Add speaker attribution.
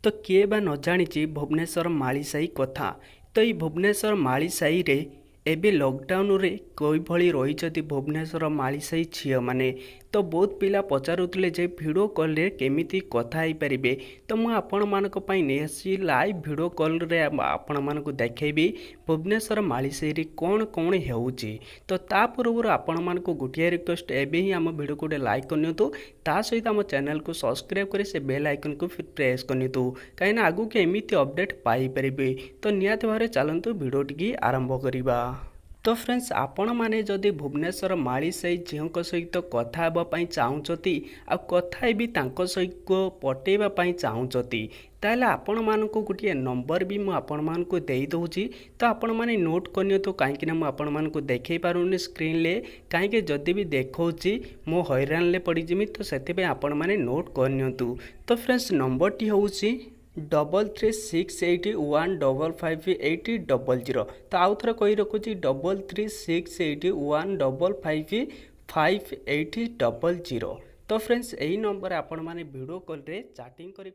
Speaker 1: तो किए बा न जानी भुवनेश्वर मालीसाही कथा। तो ये भुवनेश्वर मालीसाही रे एबे लॉकडाउन रे कोई भली रही भुवनेश्वर मालीसाही झील मैंने। तो बहुत पिला पचारुले जे वीडियो कॉल रे केमिति कथा हो पारे। तो मुझे आपण मानक पई नेसी लाइव वीडियो कॉल रे आपण मानक देखैबी भुवनेश्वर मालीसाही रे कौन कौन होउची। तो ता पूर्व आपण मानक गोटिया रिक्वेस्ट एबे ही आम वीडियो को लाइक करनियंतु, ता सहित आम चैनल को सब्सक्राइब करे से बेल आइकन को फिर प्रेस करनियंतु, कहीं आगु के एमिति अपडेट पाई परिबे। तो निहात भावे चलंतु वीडियो टी आरंभ करिबा। तो फ्रेंड्स आपण माने जदि भुवनेश्वर मालीसाही झील सहित कथा हेबाई चाहूँगी आ कथा भी सहित पटेवा चाहूँगी ताले आपण मानक गोटे नंबर भी मुझे दे दूँगी। तो आपण मैंने नोट करनी कहीं मुझे देखे पारुनी स्क्रीन ले कहीं जदि भी देखी मो हैरान ले पड़जीमी। तो से आपण मैंने नोट करनी। तो फ्रेंड्स नंबर टी हूँ 3368155800। तो आउ थे कही रखुची 3368155800। तो फ्रेंड्स यही नंबर आपण मैंने वीडियो कॉल रे चैटिंग करें।